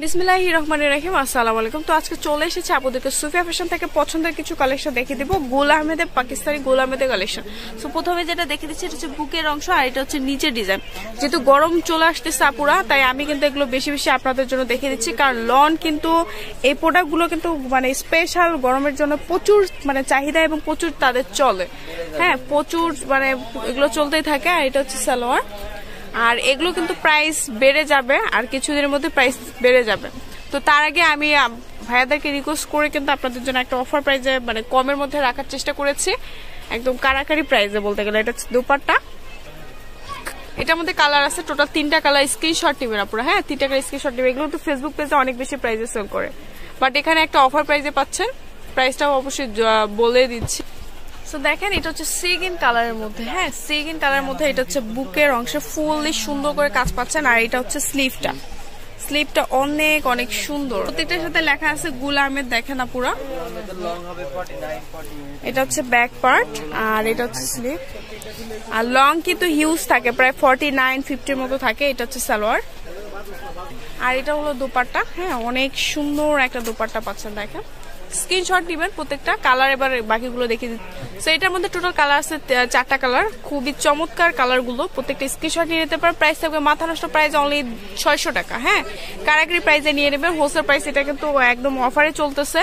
বিসমিল্লাহির রহমানির রহিম। আসসালামু আলাইকুম। তো আজকে চলে এসেছে আপনাদেরকে সুফিয়া ফ্যাশন থেকে পছন্দের কিছু কালেকশন দেখিয়ে দিব। গুল আহমেদের, পাকিস্তানি গুল আহমেদের কালেকশন। সো প্রথমে যেটা দেখে দিচ্ছি এটা হচ্ছে বুকের অংশ, আর এটা হচ্ছে নিচের ডিজাইন। যেহেতু গরম চলে আসতেছে আপুরা, তাই আমি কিন্তু এগুলো বেশি বেশি আপনাদের জন্য দেখিয়ে দিচ্ছি, কারণ লন কিন্তু এই প্রোডাক্টগুলো কিন্তু মানে স্পেশাল গরমের জন্য প্রচুর মানে চাহিদা এবং প্রচুর তাদের চলে। হ্যাঁ, প্রচুর মানে এগুলো চলতেই থাকে। আর এটা হচ্ছে সালোয়ার, আর এগুলো কিন্তু প্রাইস বেড়ে যাবে, আর কিছুদিনের মধ্যে প্রাইস বেড়ে যাবে। তো তার আগে আমি ভাইয়াদেরকে রিকোয়েস্ট করে কিন্তু আপনাদের জন্য একটা অফার প্রাইসে মানে কমের মধ্যে রাখার চেষ্টা করেছি, একদম কারাকারি প্রাইসে বলতে গেলে। এটা হচ্ছে দুপাট্টা, এটার মধ্যে কালার আছে টোটাল 3টা কালার। স্ক্রিনশট নেবেন আপনারা, হ্যাঁ 3টা কালার স্ক্রিনশট নেবেন। এগুলো তো ফেসবুক পেজে অনেক বেশি প্রাইসে সেল করে, বাট এখানে একটা অফার প্রাইসে পাচ্ছেন। প্রাইসটাও অবশ্যই বলে দিচ্ছি। তো দেখেন এটা হচ্ছে সি গ্রিন কালারের মধ্যে, হ্যাঁ সি গ্রিন কালারের মধ্যে। এটা হচ্ছে বুকের অংশে ফুললি সুন্দর করে কাজ পাচ্ছেন, আর এটা হচ্ছে স্লিভটা। স্লিভটা অনেক অনেক সুন্দর, প্রত্যেকটার সাথে লেখা আছে গুল আহমেদ। দেখেন না পুরা, এটা হচ্ছে ব্যাক পার্ট, আর এটা হচ্ছে স্লিভ। আর লং কিন্তু হিউজ থাকে, প্রায় 49-50 মতো থাকে। এটা হচ্ছে সালোয়ার, আর এটা হলো দোপাট্টা। হ্যাঁ, অনেক সুন্দর একটা দোপাট্টা পাচ্ছেন। দেখেন স্ক্রিনশট দিবেন প্রত্যেকটা কালার। এবার বাকিগুলো দেখিয়ে দিচ্ছি। তো এটার মধ্যে টোটাল কালার আছে 4টা কালার, খুবই চমৎকার কালার গুলো। প্রত্যেকটা স্ক্রিনশট নিয়ে নিতে পারেন। প্রাইস থাকবে মাথা নষ্ট প্রাইস অনলি 600 টাকা। হ্যাঁ, কারাকারি প্রাইসে নিয়ে নেবেন। হোলসেল প্রাইস এটা কিন্তু একদম অফারে চলতেছে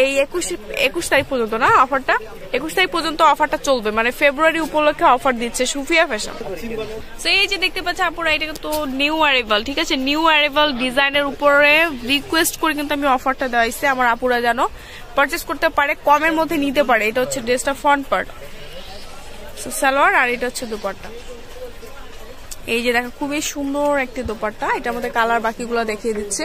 এই 21 তারিখ পর্যন্ত, না অফারটা 21 তারিখ পর্যন্ত অফারটা চলবে, মানে ফেব্রুয়ারি উপলক্ষে অফার দিচ্ছে সুফিয়া ফ্যাশন। তো এই যে দেখতে পাচ্ছেন আপনারা, এটা কিন্তু নিউ অ্যারাইভাল, ঠিক আছে, নিউ অ্যারাইভাল ডিজাইনের উপরে রিকোয়েস্ট করে কিন্তু আমি অফারটা দেওয়া হয়েছে। আমার আপুরা যেন পারচেস করতে পারে, কমের মধ্যে নিতে পারে। এটা হচ্ছে ড্রেসটা ফ্রন্ট পার্ট, সালোয়ার, আর এটা হচ্ছে দুপাট্টা। এই যে দেখো খুবই সুন্দর একটি দোপাট্টা। এটার মধ্যে কালার বাকিগুলো দেখিয়ে দিচ্ছে।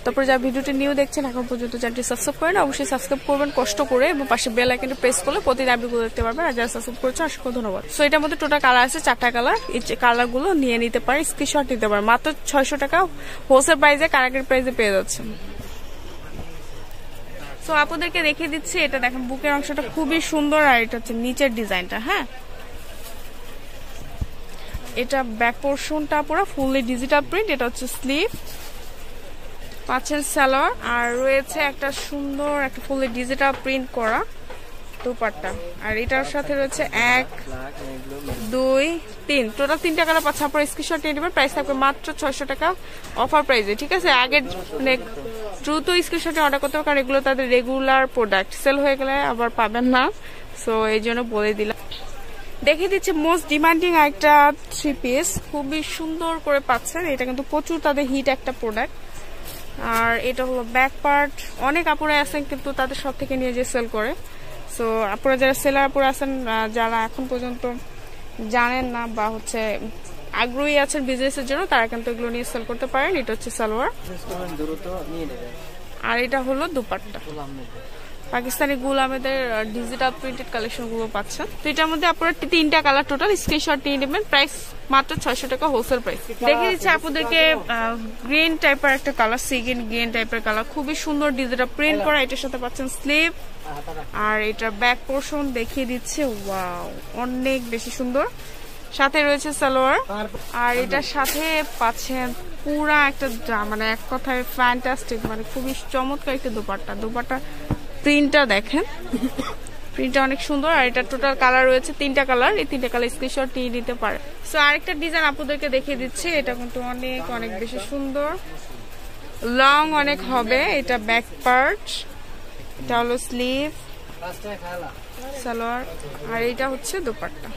তারপরে যারা ভিডিওটি নিউ দেখছেন এখন পর্যন্ত চ্যানেলটি সাবস্ক্রাইব করেন, অবশ্যই সাবস্ক্রাইব করবেন কষ্ট করে, এবং পাশে বেল আইকনটি প্রেস করলে প্রতিদিন আপডেটগুলো দেখতে পারবেন। আর যারা সাবস্ক্রাইব করেছেন অসংখ্য ধন্যবাদ। সো এটার মধ্যে টোটাল কালার আছে 4টা কালার। এই কালারগুলো নিয়ে নিতে পারেন, স্ক্রিনশট নিতে পারেন। মাত্র 600 টাকা হোলসেল প্রাইসে, কারাকারি প্রাইসে পেয়ে যাচ্ছেন। সো আপনাদেরকে দেখিয়ে দিচ্ছি। এটা দেখেন বুকের অংশটা খুবই সুন্দর, আর এটা হচ্ছে নিচের ডিজাইনটা। হ্যাঁ, এটা ব্যাক পোর্শনটা পুরো ফুললি ডিজিটাল প্রিন্ট। এটা হচ্ছে স্লিভ, পাচ্ছেন সালোয়ার, আর রয়েছে একটা সুন্দর একটা ফুললি ডিজিটাল প্রিন্ট করা দুপাট্টা। আর এটার সাথে রয়েছে 1, 2, 3 টোটাল 3টা কালার পাচ্ছেন। আপনারা স্ক্রিনশট নিয়ে নেবেন। প্রাইস থাকবে মাত্র 600 টাকা অফার প্রাইসে, ঠিক আছে। আগে মানে দ্রুত স্ক্রিনশটে অর্ডার করতে হবে, কারণ এগুলো তাদের রেগুলার প্রোডাক্ট, সেল হয়ে গেলে আবার পাবেন না। সো এই জন্য বলে দিলাম। দেখে দিচ্ছে মোস্ট ডিমান্ডিং একটা 3 পিস, খুবই সুন্দর করে পাচ্ছেন। এটা কিন্তু প্রচুর তাদের হিট একটা প্রোডাক্ট। আর এটা হলো ব্যাক পার্ট। অনেক আপুরা আছেন কিন্তু তাদের সব থেকে নিয়ে যে সেল করে। সো আপুরা যারা সেলার আপুরা আছেন, যারা এখন পর্যন্ত জানেন না বা হচ্ছে আগ্রহী আছেন বিজনেসের জন্য, তারা কিন্তু এগুলো নিয়ে সেল করতে পারেন। এটা হচ্ছে সালোয়ার, আর এটা হলো দুপাট্টা। পাকিস্তানি গুল আহমেদের ডিজিটাল প্রিন্টেড কালেকশন গুলো পাচ্ছেন। তো এটার মধ্যে আপনারা 3টা কালার টোটাল, স্ক্রিনশট নিয়ে নেবেন। প্রাইস মাত্র 600 টাকা হোলসেল প্রাইস। দেখে দিচ্ছি আপনাদেরকে গ্রিন টাইপের একটা কালার, সি গ্রিন টাইপের কালার, খুবই সুন্দর ডিজিটাল প্রিন্ট করা। এটার সাথে পাচ্ছেন স্লিভ, আর এটার ব্যাক পোর্শন দেখিয়ে দিচ্ছে। ওয়াও, অনেক বেশি সুন্দর। সাথে রয়েছে সালোয়ার, আর এটার সাথে পাচ্ছেন পুরা একটা মানে এক কথায় ফ্যান্টাস্টিক, মানে খুবই চমৎকার একটা দুপাট্টা। দুপাট্টা প্রিন্টটা দেখেন, প্রিন্টটা অনেক সুন্দর। আর এটা টোটাল কালার রয়েছে 3টা কালার। এই 3টা কালার স্ক্রিনশট নিয়ে নিতে পারে। সো আরেকটা ডিজাইন আপনাদেরকে দেখিয়ে দিচ্ছি। এটা কিন্তু অনেক অনেক বেশি সুন্দর, লং অনেক হবে। এটা ব্যাক পার্ট, এটা হলো স্লিভ, সালোয়ার, আর এটা হচ্ছে দুপাট্টা।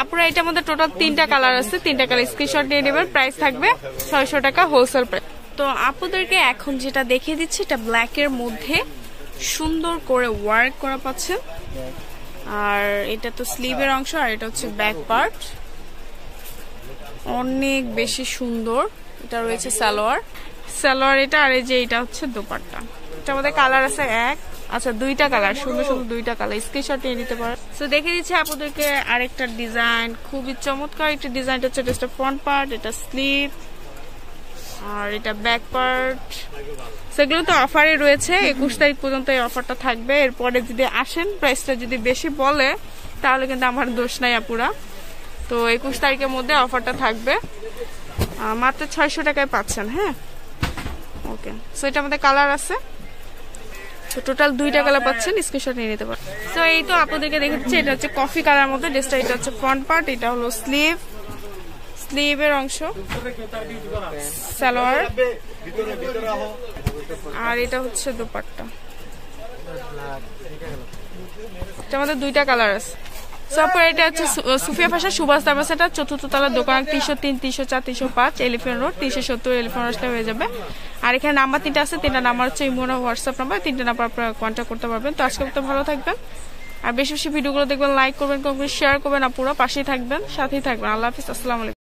আপনারা এটার মধ্যে টোটাল 3টা কালার আছে, 3টা কালার স্ক্রিনশট নিয়ে নেবেন। প্রাইস থাকবে 600 টাকা হোলসেল প্রাইস। তো আপনাদেরকে এখন যেটা দেখিয়ে দিচ্ছি, এটা ব্ল্যাকের মধ্যে সুন্দর করে ওয়ার্ক করা পাচ্ছেন। আর এটা তো স্লিভের অংশ, আর এটা হচ্ছে ব্যাক পার্ট, অনেক বেশি সুন্দর। এটা রয়েছে সালোয়ার, এটা, আর এই যে এটা হচ্ছে দুপাট্টা। এটার মধ্যে কালার আছে 2টা কালার, সুন্দর সুন্দর 2টা কালার। স্ক্রিনশট নিয়ে নিতে পারেন। তো দেখে দিচ্ছি আপনাদেরকে আরেকটা ডিজাইন, খুবই চমৎকার একটা ডিজাইন। হচ্ছে এটা ফ্রন্ট পার্ট, এটা স্লিভ, আর এটা ব্যাক পার্ট। সেগুলো তো অফারে রয়েছে, 21 তারিখ পর্যন্ত এই অফারটা থাকবে। এরপরে যদি আসেন, প্রাইসটা যদি বেশি বলে তাহলে কিন্তু আমার দোষ নাই আপুরা। তো 21 তারিখের মধ্যে অফারটা থাকবে। মাত্র 600 টাকায় পাচ্ছেন। হ্যাঁ, ওকে। সো এটা আমাদের কালার আছে, তো টোটাল 2টা কালার পাচ্ছেন, স্ক্রিনশট নিয়ে নিতে পারেন। সো এই তো আপনাদেরকে দেখাচ্ছি, এটা হচ্ছে কফি কালার মধ্যে ড্রেসটা। এটা হচ্ছে ফ্রন্ট পার্ট, এটা হলো স্লিভের অংশ, সালোয়ার, আর এটা হচ্ছে দোপাট্টা। এটা আমাদের 2টা কালার আছে। তারপর এটা হচ্ছে সুফিয়া ফ্যাশন সুভাষ দারবাস, এটা 4th তলার দোকান, 303, 304, 305 এলিফ্যান্ট রোড, 370 এলিফ্যান্ট রোডটা হয়ে যাবে। আর এখানে নাম্বার 3টা আছে, 3টা নাম্বার হচ্ছে ইমো না হোয়াটসঅ্যাপ নাম্বার, 3টা নাম্বার আপনারা কন্ট্যাক্ট করতে পারবেন। তো আজকে তো ভালো থাকবেন, আর বেশি বেশি ভিডিওগুলো দেখবেন, লাইক করবেন, শেয়ার করবেন, আপুরা পাশেই থাকবেন, সাথেই থাকবেন। আল্লাহ হাফিজ, আসসালামু আলাইকুম।